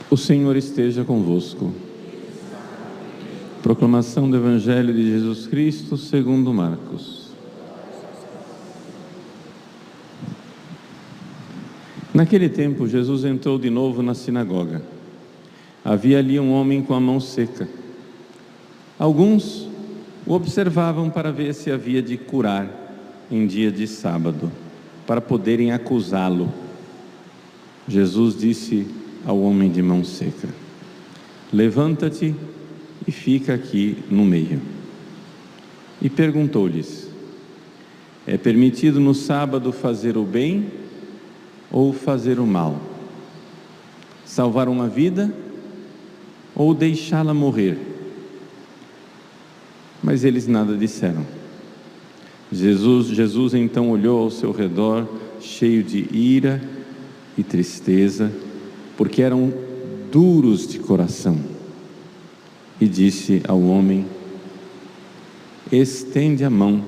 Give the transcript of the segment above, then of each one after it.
O Senhor esteja convosco. Proclamação do Evangelho de Jesus Cristo segundo Marcos. Naquele tempo, Jesus entrou de novo na sinagoga. Havia ali um homem com a mão seca. Alguns o observavam para ver se havia de curar em dia de sábado, para poderem acusá-lo. Jesus disse ao homem de mão seca: levanta-te e fica aqui no meio. E perguntou-lhes: é permitido no sábado fazer o bem ou fazer o mal? Salvar uma vida ou deixá-la morrer? Mas eles nada disseram. Jesus então olhou ao seu redor, cheio de ira e tristeza, porque eram duros de coração, e disse ao homem: estende a mão.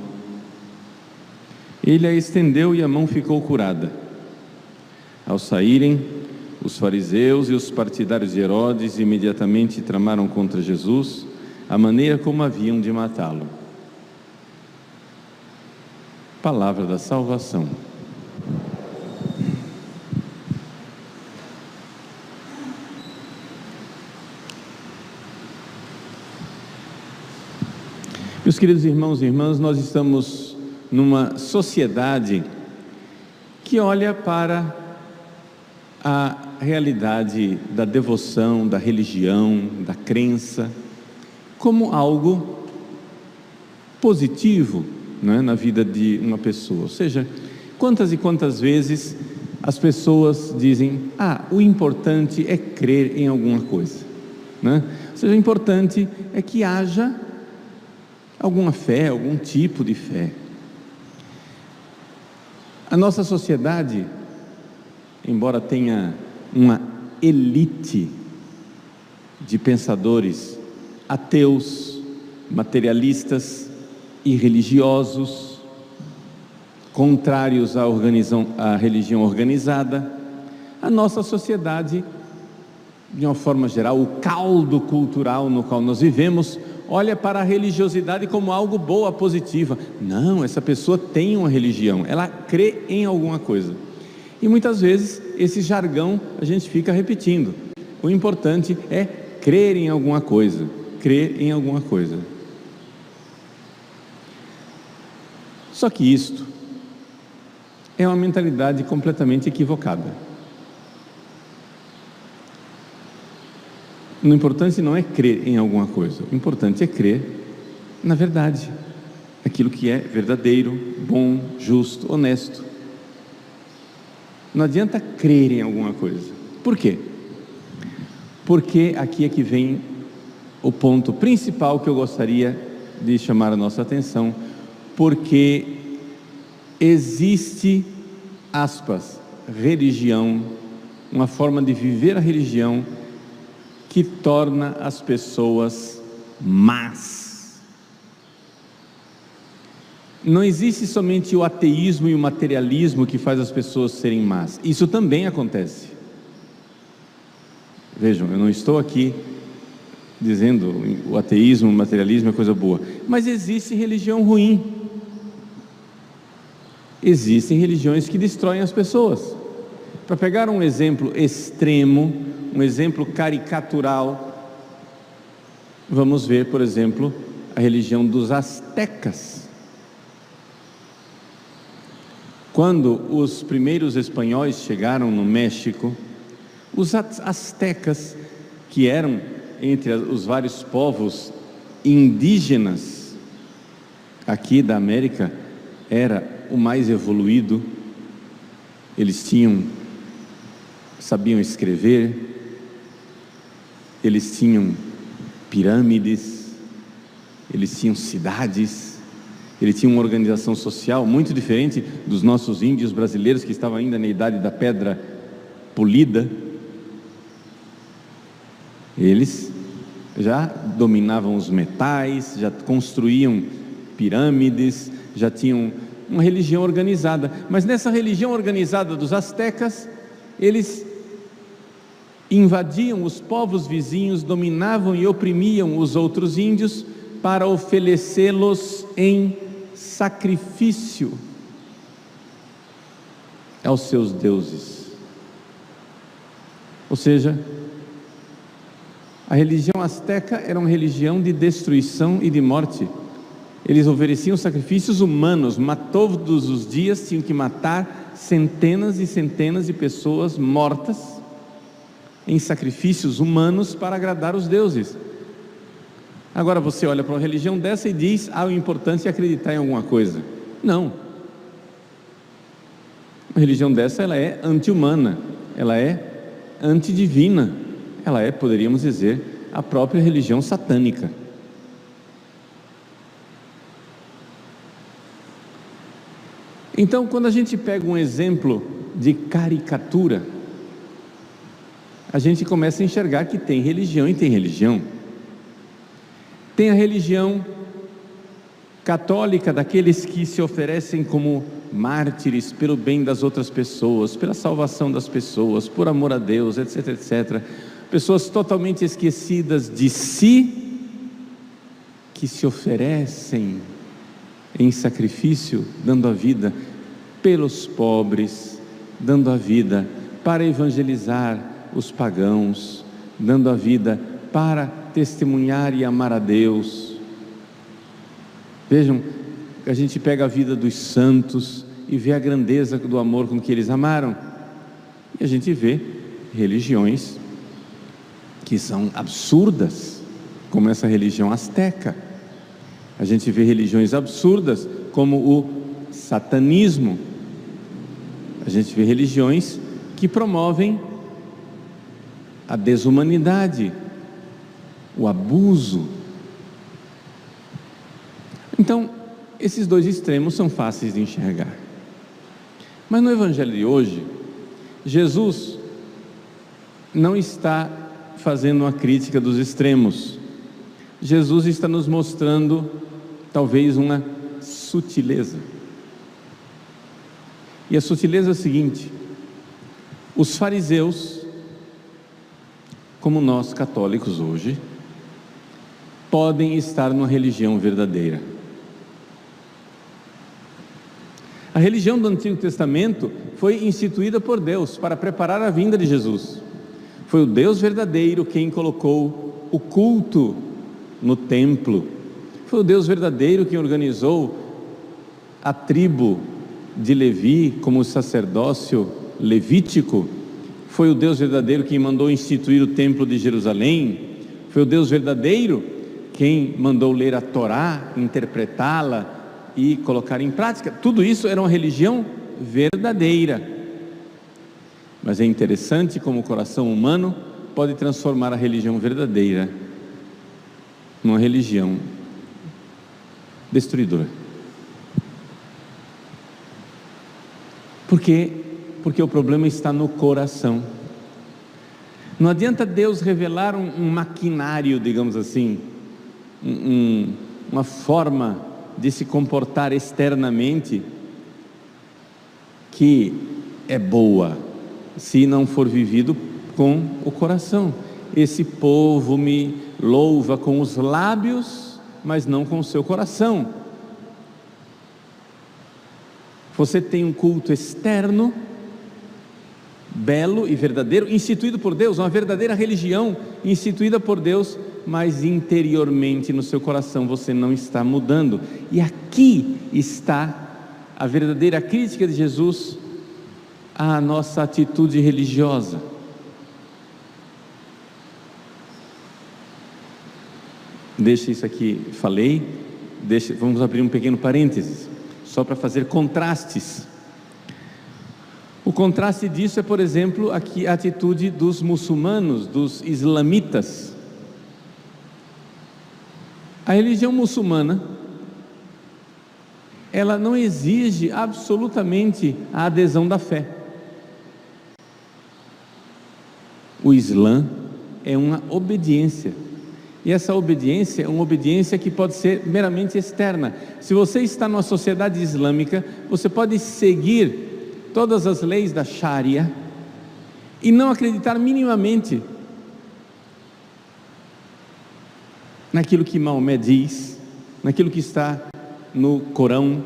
Ele a estendeu e a mão ficou curada. Ao saírem, os fariseus e os partidários de Herodes imediatamente tramaram contra Jesus a maneira como haviam de matá-lo. Palavra da salvação. Meus queridos irmãos e irmãs, nós estamos numa sociedade que olha para a realidade da devoção, da religião, da crença, como algo positivo, não é, na vida de uma pessoa. Ou seja, quantas e quantas vezes as pessoas dizem: o importante é crer em alguma coisa, não é? Ou seja, o importante é que haja alguma fé, algum tipo de fé. A nossa sociedade, embora tenha uma elite de pensadores ateus, materialistas e religiosos, contrários à religião organizada, a nossa sociedade, de uma forma geral, o caldo cultural no qual nós vivemos, olha para a religiosidade como algo boa, positiva. Não, essa pessoa tem uma religião, ela crê em alguma coisa. E muitas vezes esse jargão a gente fica repetindo. O importante é crer em alguma coisa, crer em alguma coisa. Só que isto é uma mentalidade completamente equivocada. O importante não é crer em alguma coisa, o importante é crer na verdade, aquilo que é verdadeiro, bom, justo, honesto. Não adianta crer em alguma coisa. Por quê? Porque aqui é que vem o ponto principal que eu gostaria de chamar a nossa atenção, porque existe, aspas, religião, uma forma de viver a religião que torna as pessoas más. Não existe somente o ateísmo e o materialismo que faz as pessoas serem más. Isso também acontece. Vejam, eu não estou aqui dizendo o ateísmo, o materialismo é coisa boa, mas existe religião ruim. Existem religiões que destroem as pessoas. Para pegar um exemplo extremo, um exemplo caricatural, vamos ver, por exemplo, a religião dos astecas. Quando os primeiros espanhóis chegaram no México, os astecas, que eram entre os vários povos indígenas aqui da América, era o mais evoluído. Eles sabiam escrever, eles tinham pirâmides, eles tinham cidades, eles tinham uma organização social muito diferente dos nossos índios brasileiros, que estavam ainda na idade da pedra polida. Eles já dominavam os metais, já construíam pirâmides, já tinham uma religião organizada. Mas nessa religião organizada dos astecas, eles invadiam os povos vizinhos, dominavam e oprimiam os outros índios para oferecê-los em sacrifício aos seus deuses. Ou seja, a religião asteca era uma religião de destruição e de morte. Eles ofereciam sacrifícios humanos, todos os dias tinham que matar centenas e centenas de pessoas mortas em sacrifícios humanos para agradar os deuses. Agora você olha para uma religião dessa e diz: o importante é acreditar em alguma coisa. Não. Uma religião dessa, ela é anti-humana, ela é antidivina, ela é, poderíamos dizer, a própria religião satânica. Então, quando a gente pega um exemplo de caricatura, a gente começa a enxergar que tem religião e tem religião. Tem a religião católica, daqueles que se oferecem como mártires pelo bem das outras pessoas, pela salvação das pessoas, por amor a Deus, etc, etc. Pessoas totalmente esquecidas de si, que se oferecem em sacrifício, dando a vida pelos pobres, dando a vida para evangelizar os pagãos, dando a vida para testemunhar e amar a Deus. Vejam, a gente pega a vida dos santos e vê a grandeza do amor com que eles amaram, e a gente vê religiões que são absurdas, como essa religião asteca. A gente vê religiões absurdas, como o satanismo. A gente vê religiões que promovem a desumanidade, o abuso. Então, esses dois extremos são fáceis de enxergar. Mas no Evangelho de hoje, Jesus não está fazendo uma crítica dos extremos. Jesus está nos mostrando talvez uma sutileza. E a sutileza é a seguinte: os fariseus, como nós católicos hoje, podem estar numa religião verdadeira. A religião do Antigo Testamento foi instituída por Deus para preparar a vinda de Jesus. Foi o Deus verdadeiro quem colocou o culto no templo. Foi o Deus verdadeiro quem organizou a tribo de Levi como sacerdócio levítico. Foi o Deus verdadeiro quem mandou instituir o templo de Jerusalém. Foi o Deus verdadeiro quem mandou ler a Torá, interpretá-la e colocar em prática. Tudo isso era uma religião verdadeira. Mas é interessante como o coração humano pode transformar a religião verdadeira numa religião destruidora. Por quê? Porque o problema está no coração. Não adianta Deus revelar um maquinário, digamos assim, uma forma de se comportar externamente que é boa, se não for vivido com o coração. Esse povo me louva com os lábios, mas não com o seu coração. Você tem um culto externo, belo e verdadeiro, instituído por Deus, uma verdadeira religião instituída por Deus, mas interiormente no seu coração você não está mudando. E aqui está a verdadeira crítica de Jesus à nossa atitude religiosa. Deixa isso aqui, vamos abrir um pequeno parênteses, só para fazer contrastes. O contraste disso é, por exemplo, aqui a atitude dos muçulmanos, dos islamitas. A religião muçulmana, ela não exige absolutamente a adesão da fé. O Islã é uma obediência. E essa obediência é uma obediência que pode ser meramente externa. Se você está numa sociedade islâmica, você pode seguir todas as leis da Sharia e não acreditar minimamente naquilo que Maomé diz, naquilo que está no Corão.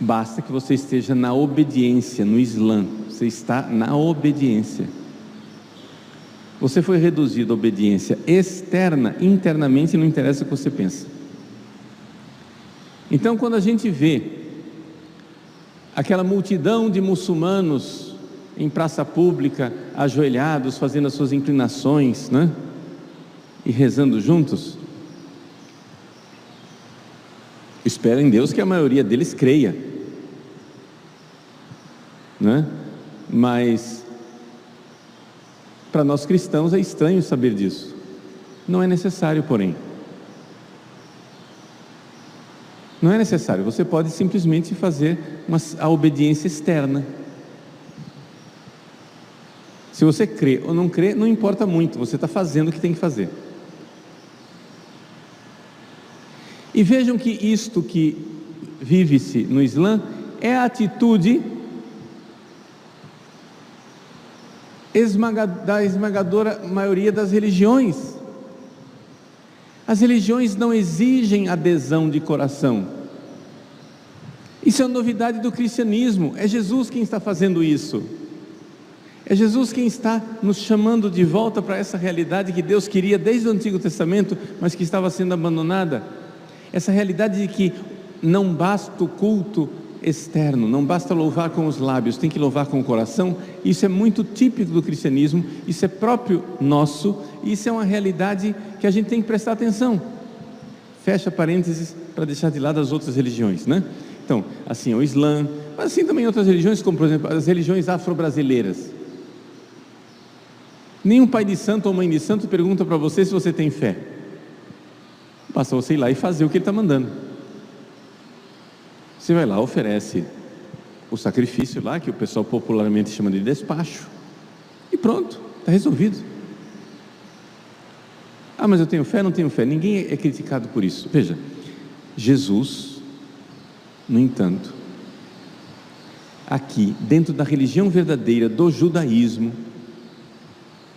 Basta que você esteja na obediência. No Islã, você está na obediência. Você foi reduzido à obediência externa. Internamente não interessa o que você pensa. Então, quando a gente vê aquela multidão de muçulmanos em praça pública, ajoelhados, fazendo as suas inclinações, né? E rezando juntos, espero em Deus que a maioria deles creia, né? Mas para nós cristãos é estranho saber disso. Não é necessário, porém. Não é necessário. Você pode simplesmente fazer a obediência externa. Se você crê ou não crê, não importa muito. Você está fazendo o que tem que fazer. E vejam que isto que vive-se no Islã é a atitude da esmagadora maioria das religiões. As religiões não exigem adesão de coração. Isso é uma novidade do cristianismo. É Jesus quem está fazendo isso. É Jesus quem está nos chamando de volta para essa realidade que Deus queria desde o Antigo Testamento, mas que estava sendo abandonada. Essa realidade de que não basta o culto externo, não basta louvar com os lábios, tem que louvar com o coração. Isso é muito típico do cristianismo, isso é próprio nosso, isso é uma realidade que a gente tem que prestar atenção. Fecha parênteses para deixar de lado as outras religiões, né? Então, assim é o Islã, mas assim também outras religiões, como por exemplo as religiões afro-brasileiras. Nenhum pai de santo ou mãe de santo pergunta para você se você tem fé. Basta você ir lá e fazer o que ele está mandando. Você vai lá, oferece o sacrifício lá, que o pessoal popularmente chama de despacho, e pronto, está resolvido. Ah, mas eu tenho fé, não tenho fé. Ninguém é criticado por isso. Veja, Jesus, no entanto, aqui, dentro da religião verdadeira do judaísmo,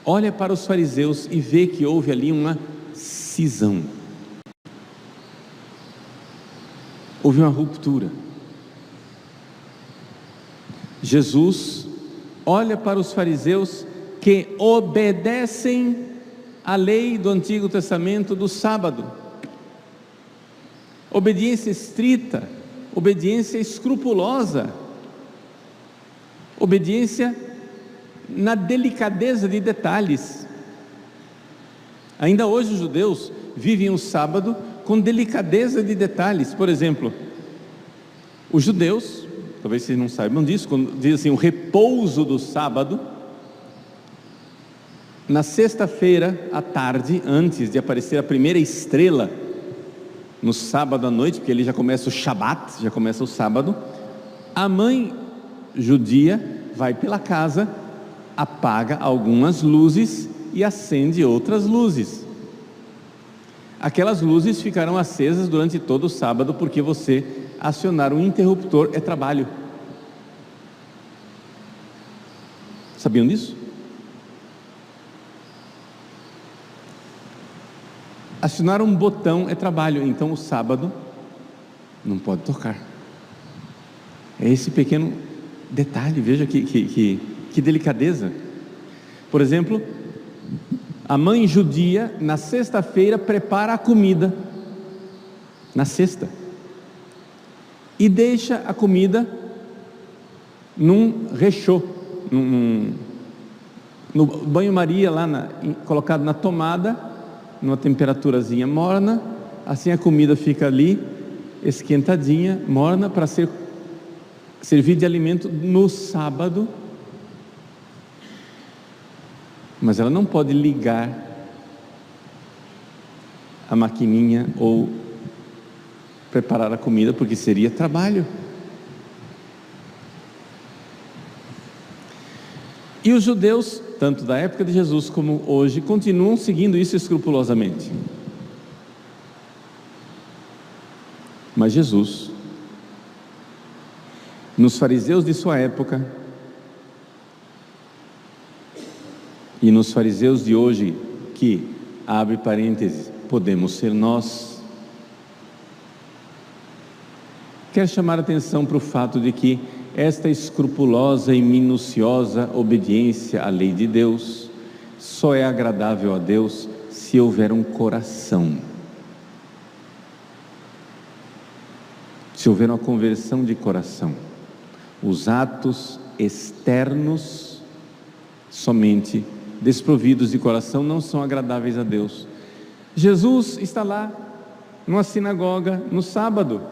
olha para os fariseus e vê que houve ali uma cisão. Houve uma ruptura. Jesus olha para os fariseus que obedecem à lei do Antigo Testamento do sábado. Obediência estrita, obediência escrupulosa, obediência na delicadeza de detalhes. Ainda hoje os judeus vivem o sábado com delicadeza de detalhes. Por exemplo, os judeus, talvez vocês não saibam disso, quando diz assim, o repouso do sábado, na sexta-feira à tarde, antes de aparecer a primeira estrela, no sábado à noite, porque ali já começa o Shabat, já começa o sábado, a mãe judia vai pela casa, apaga algumas luzes e acende outras luzes. Aquelas luzes ficarão acesas durante todo o sábado, porque você acionar um interruptor é trabalho. Sabiam disso? Acionar um botão é trabalho, então o sábado não pode tocar. É esse pequeno detalhe, veja que delicadeza. Por exemplo, a mãe judia, na sexta-feira, prepara a comida, na sexta, e deixa a comida num rechô, no banho-maria, lá colocado na tomada, numa temperaturazinha morna. Assim a comida fica ali, esquentadinha, morna, para servir de alimento no sábado. Mas ela não pode ligar a maquininha ou preparar a comida, porque seria trabalho. E os judeus, tanto da época de Jesus como hoje, continuam seguindo isso escrupulosamente. Mas Jesus, nos fariseus de sua época e nos fariseus de hoje, que, abre parênteses, podemos ser nós, quer chamar a atenção para o fato de que esta escrupulosa e minuciosa obediência à lei de Deus só é agradável a Deus se houver um coração, se houver uma conversão de coração. Os atos externos, somente desprovidos de coração, não são agradáveis a Deus. Jesus está lá numa sinagoga no sábado.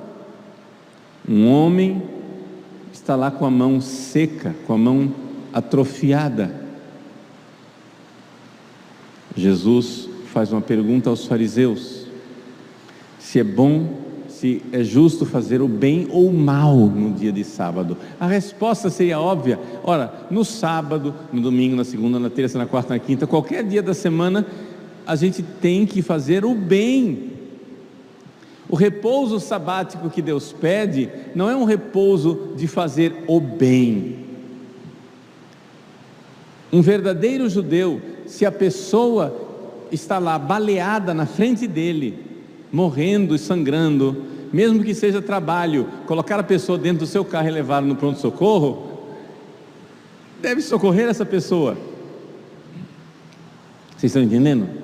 Um homem está lá com a mão seca, com a mão atrofiada. Jesus faz uma pergunta aos fariseus: se é bom, se é justo fazer o bem ou o mal no dia de sábado. A resposta seria óbvia. Ora, no sábado, no domingo, na segunda, na terça, na quarta, na quinta, qualquer dia da semana, a gente tem que fazer o bem. O repouso sabático que Deus pede não é um repouso de fazer o bem. Um verdadeiro judeu, se a pessoa está lá baleada na frente dele, morrendo e sangrando, mesmo que seja trabalho, colocar a pessoa dentro do seu carro e levá-la no pronto-socorro, deve socorrer essa pessoa. Vocês estão entendendo?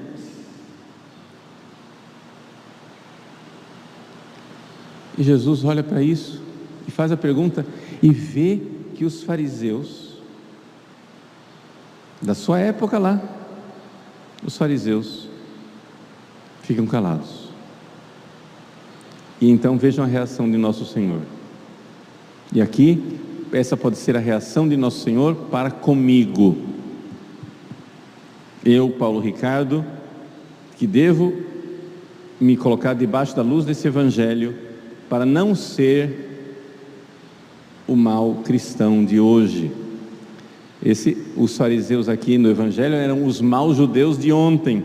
E Jesus olha para isso e faz a pergunta e vê que os fariseus da sua época lá, os fariseus ficam calados. E então vejam a reação de nosso Senhor. E aqui, essa pode ser a reação de nosso Senhor para comigo. Eu, Paulo Ricardo, que devo me colocar debaixo da luz desse Evangelho, para não ser o mau cristão de hoje. Os fariseus aqui no Evangelho eram os maus judeus de ontem.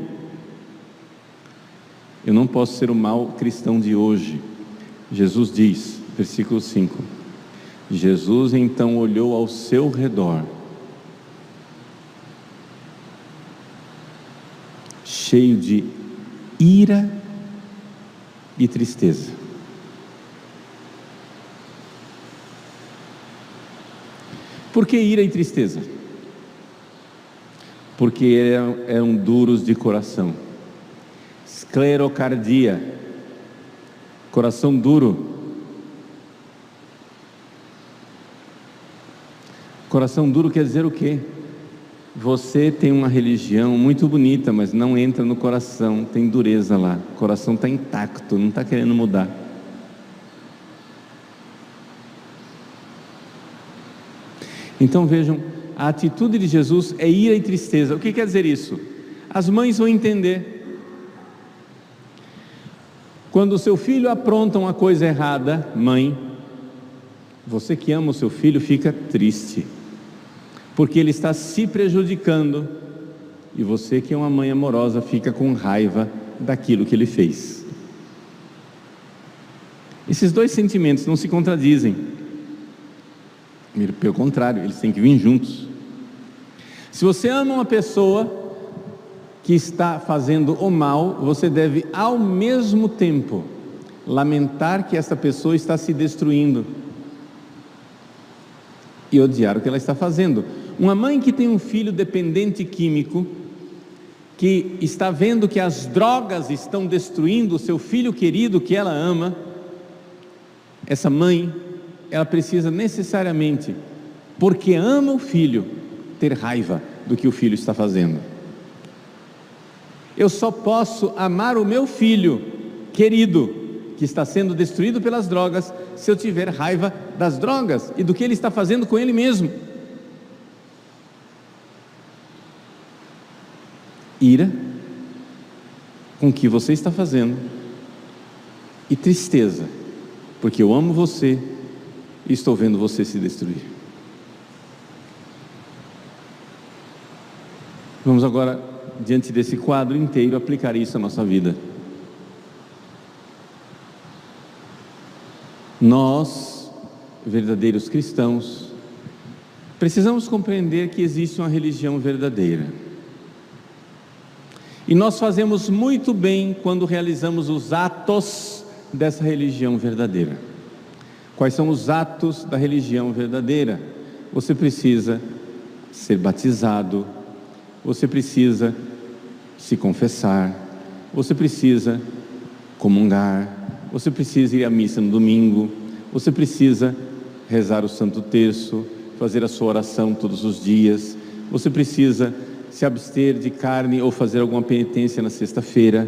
Eu não posso ser o mau cristão de hoje. Jesus diz, versículo 5: Jesus então olhou ao seu redor, cheio de ira e tristeza. Por que ira e tristeza? Porque eram duros de coração. Esclerocardia, coração duro. Coração duro quer dizer o quê? Você tem uma religião muito bonita, mas não entra no coração, tem dureza lá, o coração está intacto, não está querendo mudar. Então vejam, a atitude de Jesus é ira e tristeza. O que quer dizer isso? As mães vão entender. Quando o seu filho apronta uma coisa errada, mãe, você que ama o seu filho fica triste, porque ele está se prejudicando, e você que é uma mãe amorosa fica com raiva daquilo que ele fez. Esses dois sentimentos não se contradizem. Pelo contrário, eles têm que vir juntos. Se você ama uma pessoa que está fazendo o mal, você deve ao mesmo tempo lamentar que essa pessoa está se destruindo e odiar o que ela está fazendo. Uma mãe que tem um filho dependente químico, que está vendo que as drogas estão destruindo o seu filho querido que ela ama, essa mãe, ela precisa necessariamente, porque ama o filho, ter raiva do que o filho está fazendo. Eu só posso amar o meu filho querido, que está sendo destruído pelas drogas, se eu tiver raiva das drogas e do que ele está fazendo com ele mesmo. Ira com o que você está fazendo, e tristeza, porque eu amo você e estou vendo você se destruir. Vamos agora, diante desse quadro inteiro, aplicar isso à nossa vida. Nós, verdadeiros cristãos, precisamos compreender que existe uma religião verdadeira. E nós fazemos muito bem quando realizamos os atos dessa religião verdadeira. Quais são os atos da religião verdadeira? Você precisa ser batizado, você precisa se confessar, você precisa comungar, você precisa ir à missa no domingo, você precisa rezar o Santo Terço, fazer a sua oração todos os dias, você precisa se abster de carne ou fazer alguma penitência na sexta-feira,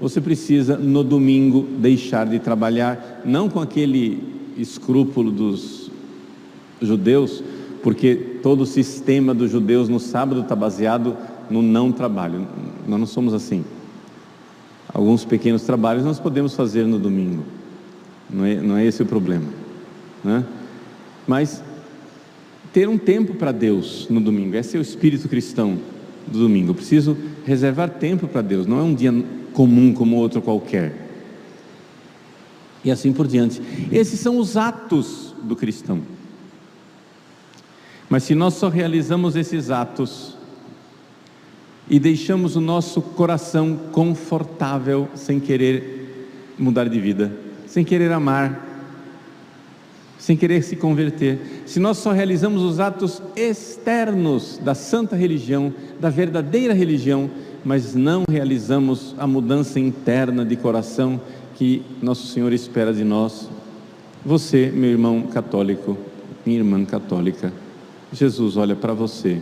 você precisa no domingo deixar de trabalhar, não com aquele escrúpulo dos judeus, porque todo o sistema dos judeus no sábado está baseado no não trabalho. Nós não somos assim. Alguns pequenos trabalhos nós podemos fazer no domingo, não é esse o problema, né? Mas ter um tempo para Deus no domingo, esse é o espírito cristão do domingo. Eu preciso reservar tempo para Deus, não é um dia comum como outro qualquer, e assim por diante. Esses são os atos do cristão. Mas se nós só realizamos esses atos e deixamos o nosso coração confortável, sem querer mudar de vida, sem querer amar, sem querer se converter, se nós só realizamos os atos externos da santa religião, da verdadeira religião, mas não realizamos a mudança interna de coração que nosso Senhor espera de nós, você, meu irmão católico, minha irmã católica, Jesus olha para você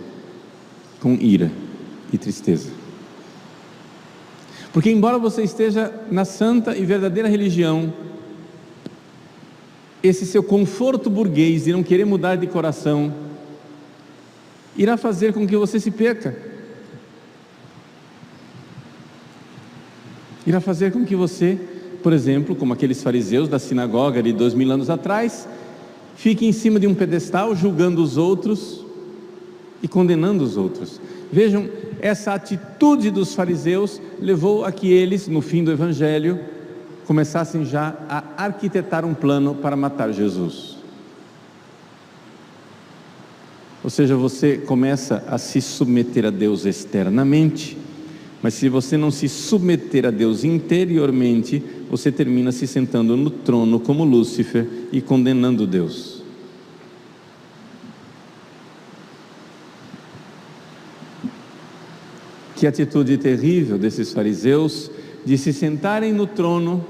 com ira e tristeza. Porque embora você esteja na santa e verdadeira religião, esse seu conforto burguês de não querer mudar de coração irá fazer com que você se perca. Irá fazer com que você, por exemplo, como aqueles fariseus da sinagoga de 2000 anos atrás, fique em cima de um pedestal julgando os outros e condenando os outros. Vejam, essa atitude dos fariseus levou a que eles, no fim do Evangelho, começassem já a arquitetar um plano para matar Jesus. Ou seja, você começa a se submeter a Deus externamente, mas se você não se submeter a Deus interiormente, você termina se sentando no trono como Lúcifer e condenando Deus. Que atitude terrível desses fariseus de se sentarem no trono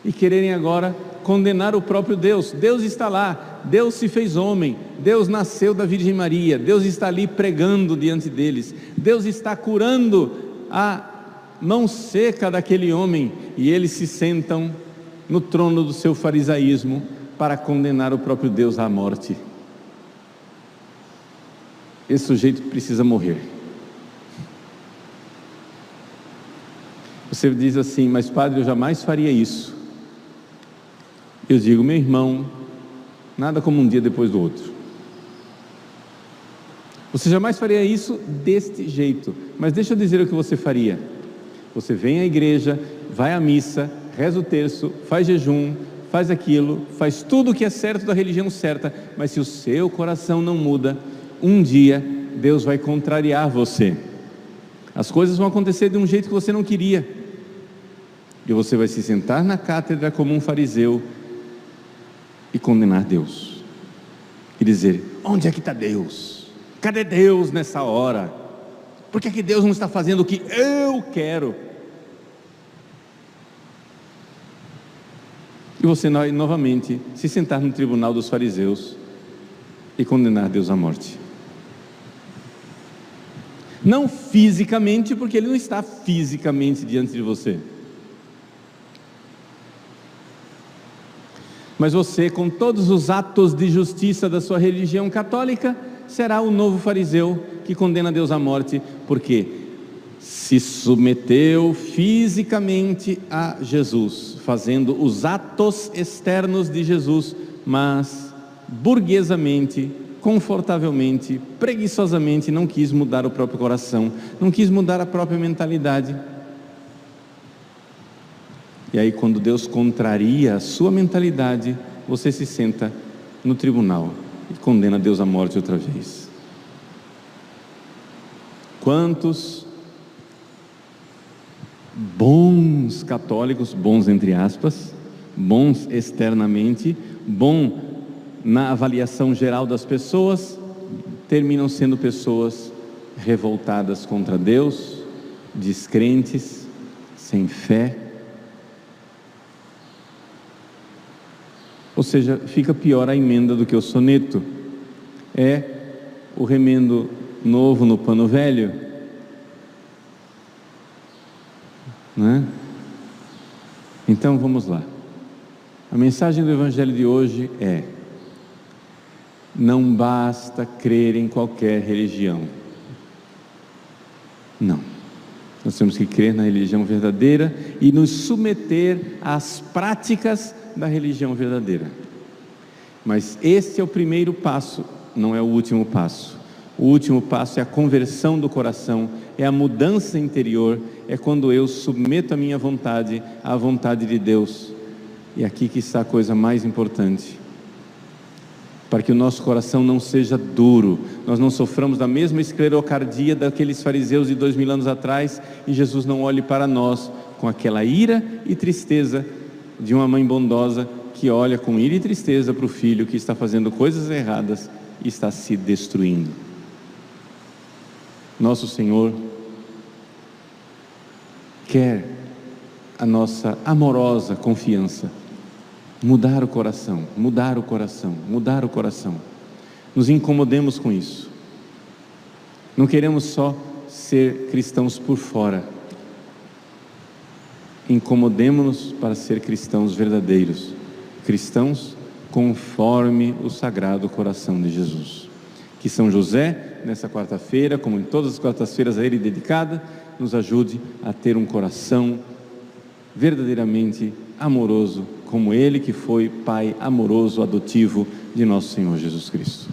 e quererem agora condenar o próprio Deus. Deus está lá, Deus se fez homem, Deus nasceu da Virgem Maria, Deus está ali pregando diante deles, Deus está curando a mão seca daquele homem, e eles se sentam no trono do seu farisaísmo para condenar o próprio Deus à morte. Esse sujeito precisa morrer. Você diz assim: mas padre, eu jamais faria isso. Eu digo: meu irmão, nada como um dia depois do outro. Você jamais faria isso deste jeito, mas deixa eu dizer o que você faria. Você vem à igreja, vai à missa, reza o terço, faz jejum, faz aquilo, faz tudo o que é certo da religião certa, mas se o seu coração não muda, um dia Deus vai contrariar você. As coisas vão acontecer de um jeito que você não queria, e você vai se sentar na cátedra como um fariseu e condenar Deus e dizer: onde é que está Deus? Cadê Deus nessa hora? Por que Deus não está fazendo o que eu quero? E você novamente se sentar no tribunal dos fariseus e condenar Deus à morte. Não fisicamente, porque Ele não está fisicamente diante de você, mas você, com todos os atos de justiça da sua religião católica, será o novo fariseu que condena Deus à morte, porque se submeteu fisicamente a Jesus, fazendo os atos externos de Jesus, mas burguesamente confortavelmente, preguiçosamente, não quis mudar o próprio coração, não quis mudar a própria mentalidade. E aí, quando Deus contraria a sua mentalidade, você se senta no tribunal e condena Deus à morte outra vez. Quantos bons católicos, bons entre aspas, bons externamente, bom na avaliação geral das pessoas, terminam sendo pessoas revoltadas contra Deus, descrentes, sem fé. Ou seja, fica pior a emenda do que o soneto. É o remendo novo no pano velho, né? Então vamos lá. A mensagem do Evangelho de hoje é: não basta crer em qualquer religião. Não. Nós temos que crer na religião verdadeira e nos submeter às práticas da religião verdadeira. Mas este é o primeiro passo, não é o último passo. O último passo é a conversão do coração, é a mudança interior, é quando eu submeto a minha vontade à vontade de Deus. E aqui que está a coisa mais importante. Para que o nosso coração não seja duro, nós não soframos da mesma esclerocardia daqueles fariseus de 2000 anos atrás, e Jesus não olhe para nós com aquela ira e tristeza de uma mãe bondosa que olha com ira e tristeza para o filho que está fazendo coisas erradas e está se destruindo. Nosso Senhor quer a nossa amorosa confiança, mudar o coração, mudar o coração, mudar o coração. Nos incomodemos com isso. Não queremos só ser cristãos por fora. Incomodemo-nos para ser cristãos verdadeiros, cristãos conforme o Sagrado Coração de Jesus. Que São José, nessa quarta-feira, como em todas as quartas-feiras a Ele dedicada, nos ajude a ter um coração verdadeiramente amoroso, como Ele que foi Pai amoroso, adotivo de nosso Senhor Jesus Cristo.